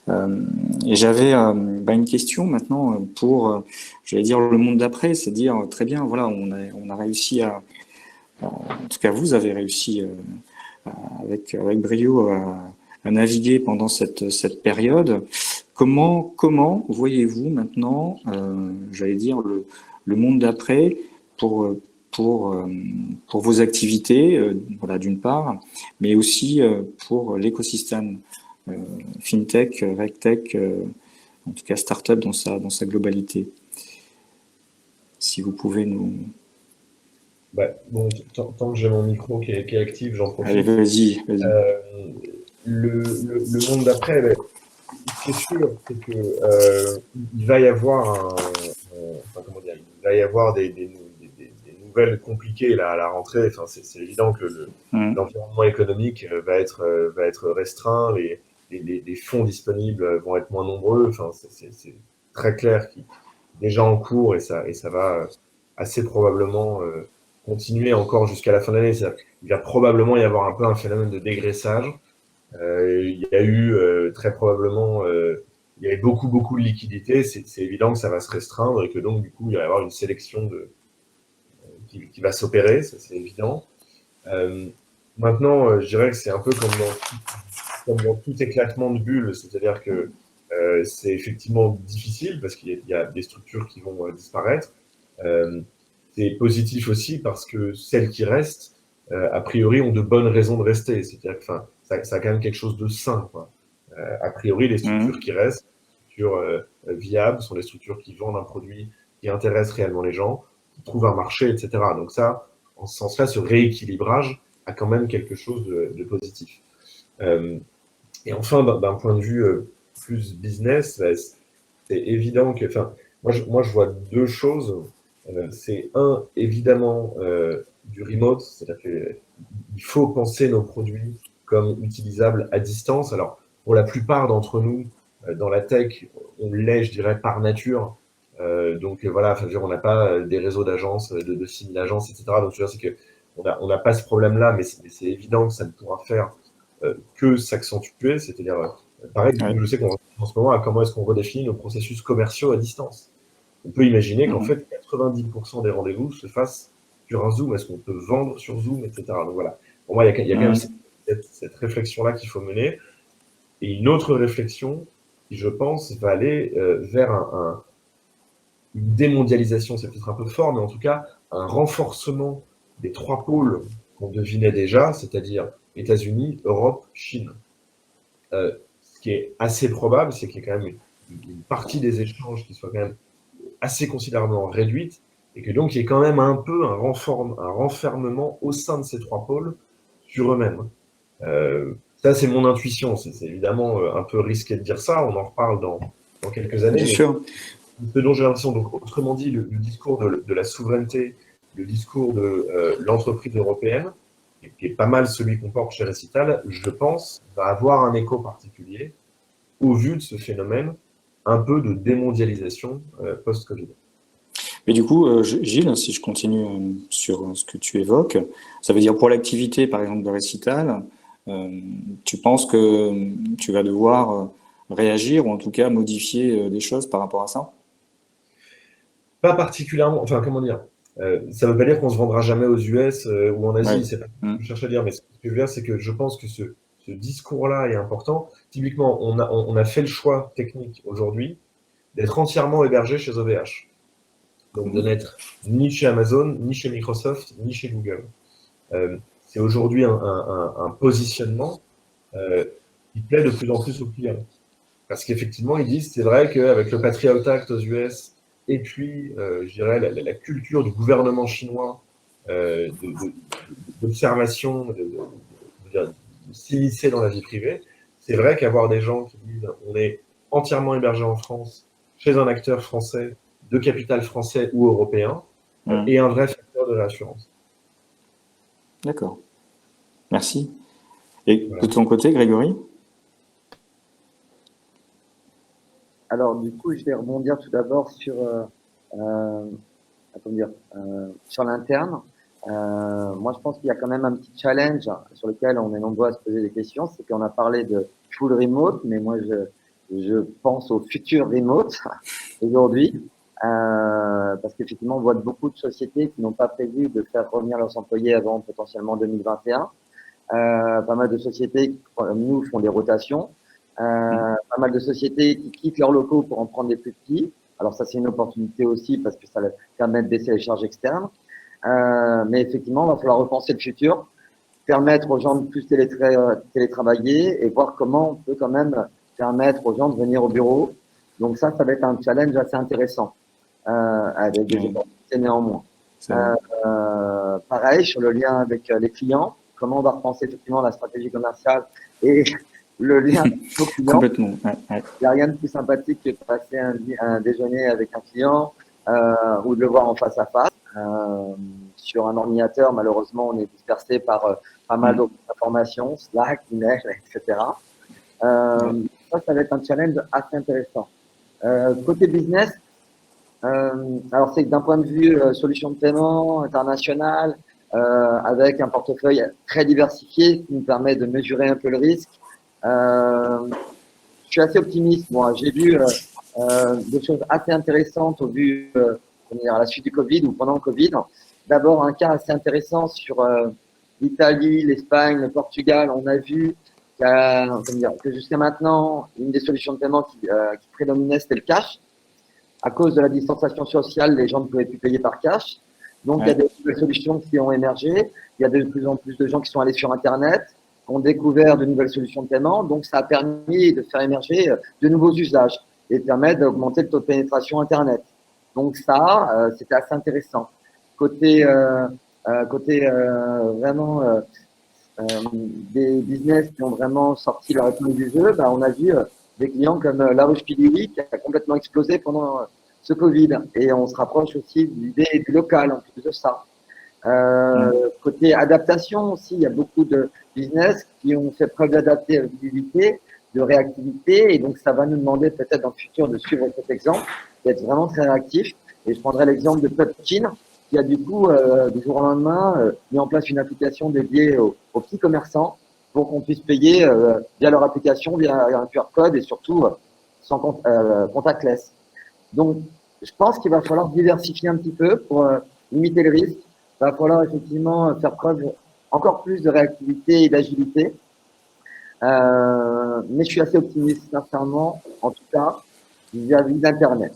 Et j'avais une question maintenant pour, j'allais dire, le monde d'après, c'est dire très bien, voilà, on a réussi en tout cas vous avez réussi avec brio à naviguer pendant cette période. Comment voyez-vous maintenant, j'allais dire, le monde d'après pour vos activités, voilà, d'une part, mais aussi pour l'écosystème FinTech, RegTech, en tout cas startup dans sa globalité. Si vous pouvez nous... Bon, tant que j'ai mon micro qui est actif, j'en profite. Allez, vas-y. Le monde d'après, ce qui est sûr, c'est que il va y avoir il va y avoir des nouvelles compliquées là, à la rentrée. Enfin, c'est évident que l'environnement économique va être restreint, les fonds disponibles vont être moins nombreux. Enfin, c'est très clair qu'il est déjà en cours et ça va assez probablement continuer encore jusqu'à la fin de l'année. Il va probablement y avoir un peu un phénomène de dégraissage. Il y a eu très probablement, il y avait beaucoup de liquidités. C'est évident que ça va se restreindre et que donc du coup il va y avoir une sélection qui va s'opérer, ça c'est évident. Maintenant, je dirais que c'est un peu comme dans tout éclatement de bulles, c'est-à-dire que c'est effectivement difficile parce qu'il y a des structures qui vont disparaître. C'est positif aussi parce que celles qui restent, a priori, ont de bonnes raisons de rester. C'est-à-dire que ça a quand même quelque chose de sain, quoi. A priori, les structures qui restent, les structures viables, sont les structures qui vendent un produit qui intéresse réellement les gens, qui trouvent un marché, etc. Donc ça, en ce sens-là, ce rééquilibrage a quand même quelque chose de positif. Et enfin, d'un point de vue plus business, c'est évident que, moi je vois deux choses. C'est évidemment du remote, c'est-à-dire qu'il faut penser nos produits comme utilisables à distance. Alors, pour la plupart d'entre nous, dans la tech, on l'est, je dirais, par nature. Donc voilà, on n'a pas des réseaux d'agences, de 6000 agences, etc. Donc je veux dire, c'est qu'on n'a pas ce problème-là, mais c'est évident que ça ne pourra faire que s'accentuer. C'est-à-dire, pareil, je sais qu'en ce moment, comment est-ce qu'on redéfinit nos processus commerciaux à distance. On peut imaginer qu'en fait, 90% des rendez-vous se fassent sur un Zoom. Est-ce qu'on peut vendre sur Zoom, etc. Donc voilà. Pour moi, il y a quand même cette réflexion-là qu'il faut mener. Et une autre réflexion qui, je pense, va aller vers une démondialisation, c'est peut-être un peu fort, mais en tout cas, un renforcement des trois pôles qu'on devinait déjà, c'est-à-dire États-Unis, Europe, Chine. Ce qui est assez probable, c'est qu'il y ait quand même une partie des échanges qui soit quand même assez considérablement réduite, et que donc il y ait quand même un peu un renfermement au sein de ces trois pôles sur eux-mêmes. Ça, c'est mon intuition. C'est évidemment un peu risqué de dire ça. On en reparle dans quelques années. Bien sûr. Ce dont j'ai l'impression, donc autrement dit, le discours de la souveraineté, le discours de l'entreprise européenne, qui est pas mal celui qu'on porte chez Recital, je pense, va avoir un écho particulier au vu de ce phénomène un peu de démondialisation post-Covid. Mais du coup, Gilles, si je continue sur ce que tu évoques, ça veut dire pour l'activité, par exemple, de Recital, tu penses que tu vas devoir réagir ou en tout cas modifier des choses par rapport à ça? Pas particulièrement, enfin comment dire, ça ne veut pas dire qu'on se vendra jamais aux US ou en Asie, c'est pas ce que je cherche à dire, mais ce que je veux dire, c'est que je pense que ce discours-là est important. Typiquement, on a fait le choix technique aujourd'hui d'être entièrement hébergé chez OVH. Donc de n'être ni chez Amazon, ni chez Microsoft, ni chez Google. C'est aujourd'hui un positionnement qui plaît de plus en plus aux clients. Parce qu'effectivement, ils disent, c'est vrai qu'avec le Patriot Act aux US, et puis, je dirais, la culture du gouvernement chinois d'observation, de s'immiscer dans la vie privée, c'est vrai qu'avoir des gens qui disent on est entièrement hébergé en France, chez un acteur français, de capital français ou européen, est un vrai facteur de réassurance. D'accord. Merci. Et de ton côté, Grégory? Alors, du coup, je vais rebondir tout d'abord sur, sur l'interne. Moi, je pense qu'il y a quand même un petit challenge sur lequel on est nombreux à se poser des questions. C'est qu'on a parlé de full remote, mais moi, je pense au futur remote aujourd'hui. Parce qu'effectivement, on voit beaucoup de sociétés qui n'ont pas prévu de faire revenir leurs employés avant potentiellement 2021. Pas mal de sociétés comme nous font des rotations. Pas mal de sociétés qui quittent leurs locaux pour en prendre des plus petits. Alors ça, c'est une opportunité aussi parce que ça permet de baisser les charges externes. Mais effectivement, il va falloir repenser le futur, permettre aux gens de plus télétravailler et voir comment on peut quand même permettre aux gens de venir au bureau. Donc ça va être un challenge assez intéressant avec des opportunités néanmoins. Pareil, sur le lien avec les clients, comment on va repenser effectivement la stratégie commerciale et le lien avec nos clients. Complètement. Il n'y a rien de plus sympathique que de passer un déjeuner avec un client ou de le voir en face à face. Sur un ordinateur, malheureusement, on est dispersé par pas mal d'autres informations, Slack, email, etc. Ça va être un challenge assez intéressant. Côté business, Alors, c'est que d'un point de vue solution de paiement internationale, avec un portefeuille très diversifié qui nous permet de mesurer un peu le risque, je suis assez optimiste. Moi, j'ai vu des choses assez intéressantes au vu à la suite du Covid ou pendant le Covid. D'abord, un cas assez intéressant sur l'Italie, l'Espagne, le Portugal. On a vu que jusqu'à maintenant, une des solutions de paiement qui prédominait, c'était le cash. À cause de la distanciation sociale, les gens ne pouvaient plus payer par cash. Donc, il y a des nouvelles solutions qui ont émergé. Il y a de plus en plus de gens qui sont allés sur Internet, ont découvert de nouvelles solutions de paiement. Donc, ça a permis de faire émerger de nouveaux usages et permettre d'augmenter le taux de pénétration Internet. Donc, ça, c'était assez intéressant. Côté vraiment des business qui ont vraiment sorti leur épingle du jeu, bah, on a vu des clients comme La Roche-Piluri qui a complètement explosé pendant ce Covid. Et on se rapproche aussi de l'idée du local en plus de ça. Côté adaptation aussi, il y a beaucoup de business qui ont fait preuve d'adaptabilité, de réactivité. Et donc, ça va nous demander peut-être dans le futur de suivre cet exemple, d'être vraiment très réactif. Et je prendrai l'exemple de Pupkin, qui a du coup, du jour au lendemain, mis en place une application dédiée aux petits commerçants pour qu'on puisse payer via leur application, via un QR code et surtout sans contactless. Donc, je pense qu'il va falloir diversifier un petit peu pour limiter le risque. Il va falloir effectivement faire preuve encore plus de réactivité et d'agilité. Mais je suis assez optimiste, sincèrement, en tout cas, vis-à-vis d'Internet.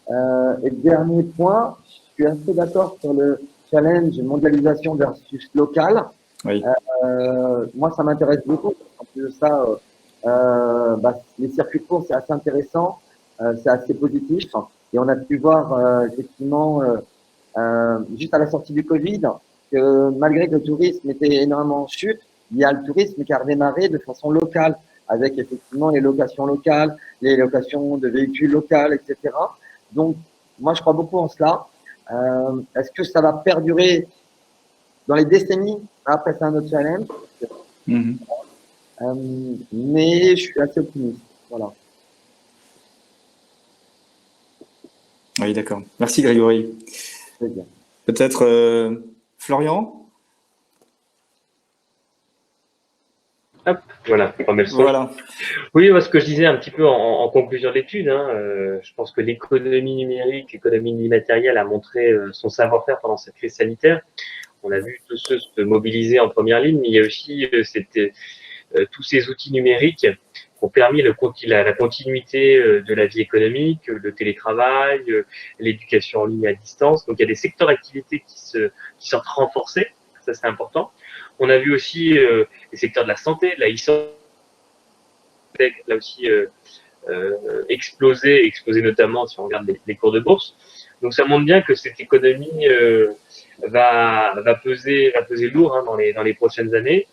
Et dernier point, je suis assez d'accord sur le challenge mondialisation versus local. Oui. Moi, ça m'intéresse beaucoup. En plus de ça, les circuits courts, c'est assez intéressant, c'est assez positif. Et on a pu voir effectivement, juste à la sortie du Covid, que malgré que le tourisme était énormément en chute, il y a le tourisme qui a redémarré de façon locale, avec effectivement les locations locales, les locations de véhicules locaux, etc. Donc, moi, je crois beaucoup en cela. Est-ce que ça va perdurer dans les décennies? Après, c'est un autre challenge. Mais je suis assez optimiste. Voilà. Oui, d'accord. Merci Grégory. Très bien. Peut-être Florian? Hop, voilà, on remet le son. Voilà. Oui, moi, ce que je disais un petit peu en conclusion de l'étude, je pense que l'économie numérique, l'économie immatérielle a montré son savoir-faire pendant cette crise sanitaire. On a vu tous ceux se mobiliser en première ligne, mais il y a aussi tous ces outils numériques qui ont permis la continuité de la vie économique, le télétravail, l'éducation en ligne à distance. Donc, il y a des secteurs d'activité qui sont renforcés. Ça, c'est important. On a vu aussi les secteurs de la santé, de la e-santé, là aussi exploser notamment si on regarde les cours de bourse. Donc, ça montre bien que cette économie va peser lourd dans les prochaines années.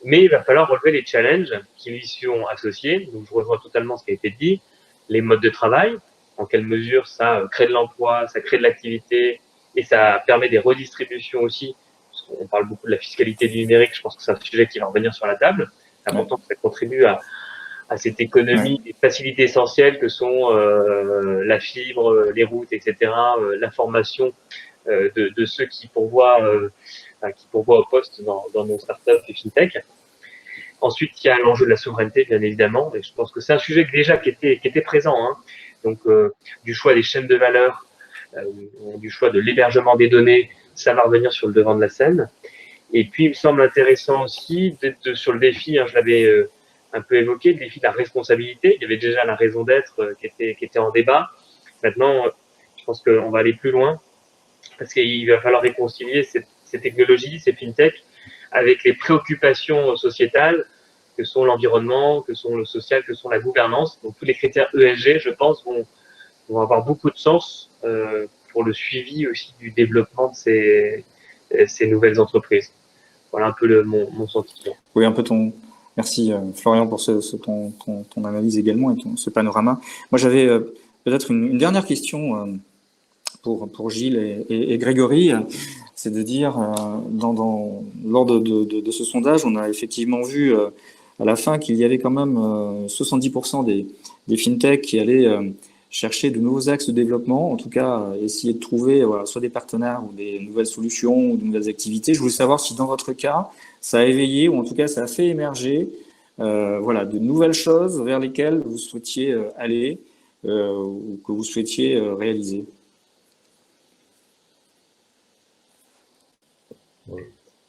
Mais il va falloir relever les challenges qui lui sont associés. Donc, je rejoins totalement ce qui a été dit. Les modes de travail, en quelle mesure ça crée de l'emploi, ça crée de l'activité et ça permet des redistributions aussi. Parce qu'on parle beaucoup de la fiscalité du numérique. Je pense que c'est un sujet qui va revenir sur la table. C'est important que ça contribue à cette économie des facilités essentielles que sont la fibre, les routes, etc., l'information de ceux qui pourvoient au poste dans nos startups et fintech. Ensuite, il y a l'enjeu de la souveraineté, bien évidemment. Et je pense que c'est un sujet qui était présent. Donc, du choix des chaînes de valeur, du choix de l'hébergement des données, ça va revenir sur le devant de la scène. Et puis, il me semble intéressant aussi d'être sur le défi, je l'avais un peu évoqué, le défi de la responsabilité. Il y avait déjà la raison d'être qui était en débat. Maintenant, je pense qu'on va aller plus loin parce qu'il va falloir réconcilier ces technologies, ces fintech, avec les préoccupations sociétales que sont l'environnement, que sont le social, que sont la gouvernance. Donc tous les critères ESG, je pense, vont avoir beaucoup de sens pour le suivi aussi du développement de ces nouvelles entreprises. Voilà un peu mon sentiment. Oui, un peu Merci Florian pour ton analyse également et ce panorama. Moi, j'avais peut-être une dernière question pour Gilles et Grégory. C'est de dire, lors de ce sondage, on a effectivement vu à la fin qu'il y avait quand même 70% des fintechs qui allaient chercher de nouveaux axes de développement, en tout cas essayer de trouver voilà, soit des partenaires ou des nouvelles solutions ou de nouvelles activités. Je voulais savoir si dans votre cas, ça a éveillé ou en tout cas ça a fait émerger voilà, de nouvelles choses vers lesquelles vous souhaitiez aller ou que vous souhaitiez réaliser.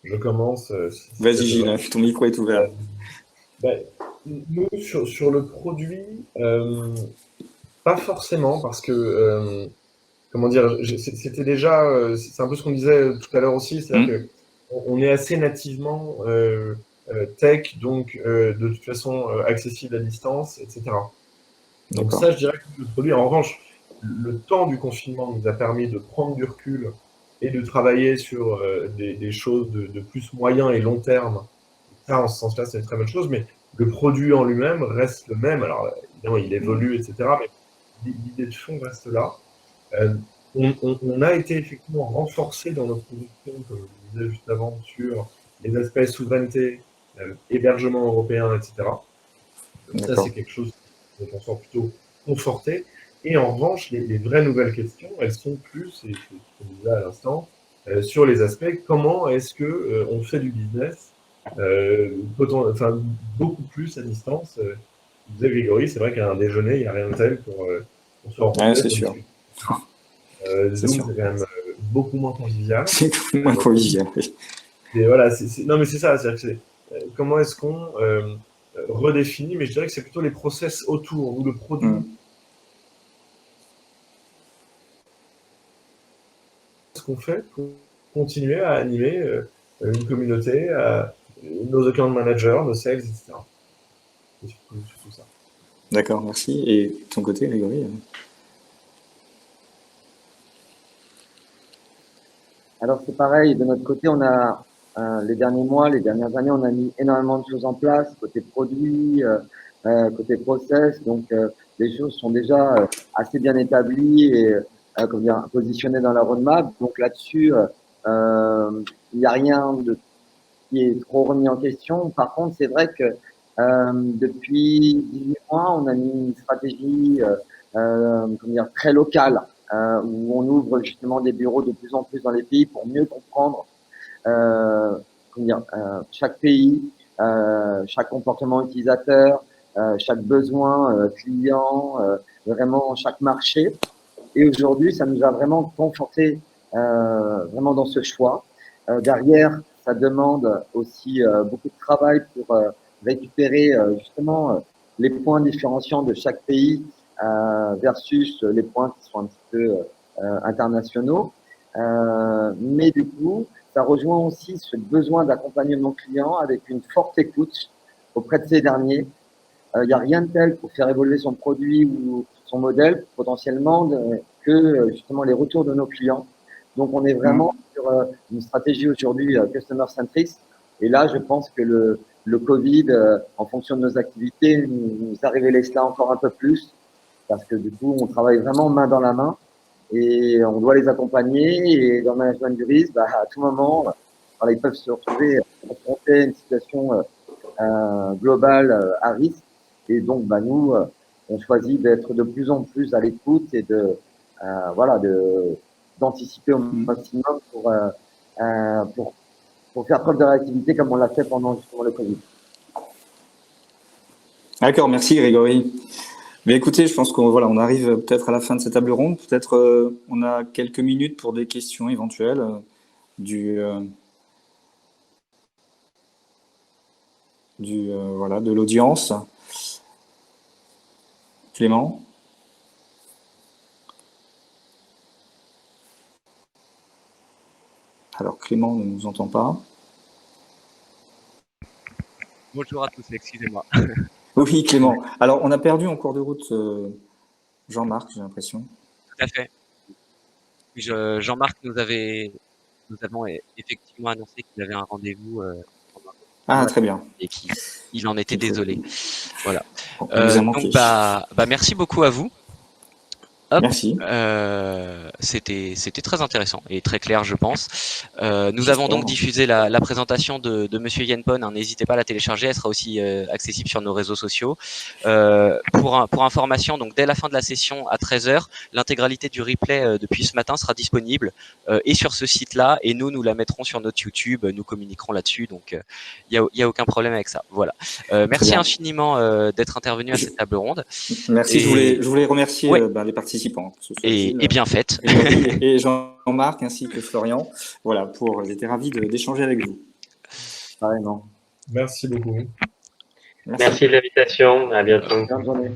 Je commence. Vas-y Gilles, ton micro est ouvert. Nous, sur le produit, pas forcément, parce que, comment dire, c'était déjà, c'est un peu ce qu'on disait tout à l'heure aussi, c'est-à-dire qu'on est assez nativement tech, donc de toute façon accessible à distance, etc. Donc ça, je dirais que le produit, en revanche, le temps du confinement nous a permis de prendre du recul et de travailler sur des choses de plus moyen et long terme. Ça, en ce sens-là, c'est une très bonne chose, mais le produit en lui-même reste le même. Alors, évidemment, il évolue, etc., mais l'idée de fond reste là. On a été effectivement renforcé dans notre production, comme je disais juste avant, sur les aspects souveraineté, hébergement européen, etc. Ça, c'est quelque chose dont on sort plutôt conforté. Et en revanche, les vraies nouvelles questions, elles sont plus, et ce qu'on disait à l'instant, sur les aspects, comment est-ce qu'on fait du business beaucoup plus à distance. Vous disais Grégory, c'est vrai qu'à un déjeuner, il n'y a rien de tel pour se rencontrer. Ouais, c'est sûr. C'est quand même beaucoup moins convivial. C'est moins convivial, oui. Et voilà, non mais c'est ça, c'est comment est-ce qu'on redéfinit, mais je dirais que c'est plutôt les process autour, ou le produit. Ce qu'on fait pour continuer à animer une communauté, nos account managers, nos sales, etc. C'est surtout ça. D'accord, merci. Et de ton côté, Grégory? Alors c'est pareil, de notre côté, on a les derniers mois, les dernières années, on a mis énormément de choses en place, côté produit, côté process, donc les choses sont déjà assez bien établies et comment dire, positionnées dans la roadmap. Donc là-dessus, il n'y a rien qui est trop remis en question. Par contre, c'est vrai que depuis 18 mois, on a mis une stratégie comment dire, très locale, où on ouvre justement des bureaux de plus en plus dans les pays pour mieux comprendre chaque pays, chaque comportement utilisateur, chaque besoin client, vraiment chaque marché. Et aujourd'hui, ça nous a vraiment conforté vraiment dans ce choix. Derrière, ça demande aussi beaucoup de travail pour récupérer justement les points différenciants de chaque pays versus les points qui sont un petit peu internationaux. Mais du coup, ça rejoint aussi ce besoin d'accompagnement client avec une forte écoute auprès de ces derniers. Il n'y a rien de tel pour faire évoluer son produit ou son modèle potentiellement que justement les retours de nos clients. Donc, on est vraiment sur une stratégie aujourd'hui customer centric. Et là, je pense que le Covid, en fonction de nos activités, nous a révélé cela encore un peu plus parce que du coup, on travaille vraiment main dans la main et on doit les accompagner. Et dans le management du risque, à tout moment, ils peuvent se retrouver confrontés à une situation globale à risque. Et donc, nous, on choisit d'être de plus en plus à l'écoute et d'anticiper au maximum pour faire preuve de réactivité comme on l'a fait pendant justement le Covid. D'accord, merci Grégory. Mais écoutez, je pense qu'on arrive peut-être à la fin de cette table ronde. Peut-être on a quelques minutes pour des questions éventuelles de l'audience. Clément? Alors Clément ne nous entend pas. Bonjour à tous, excusez-moi. Oui, Clément. Alors, on a perdu en cours de route Jean-Marc, j'ai l'impression. Tout à fait. Jean-Marc nous avons effectivement annoncé qu'il avait un rendez-vous. Très bien. Et qu'il en était désolé. Voilà. On nous a manqué. Donc, merci beaucoup à vous. Hop. Merci. C'était très intéressant et très clair, je pense. Nous avons donc J'espère. diffusé la présentation de Monsieur Yenpon. Hein, n'hésitez pas à la télécharger, elle sera aussi accessible sur nos réseaux sociaux. Pour information, donc dès la fin de la session à 13h, l'intégralité du replay depuis ce matin sera disponible et sur ce site-là. Et nous la mettrons sur notre YouTube, nous communiquerons là-dessus. Donc il y a aucun problème avec ça. Voilà. Merci bien. infiniment d'être intervenu à cette table ronde. Merci, Et- je voulais remercier Ouais. les participants, que ce soit Et Gilles, bien faite. et Jean-Marc ainsi que Florian. Voilà, j'étais ravi d'échanger avec vous. Carrément. Merci beaucoup. Merci de l'invitation. À bientôt. Bonne journée.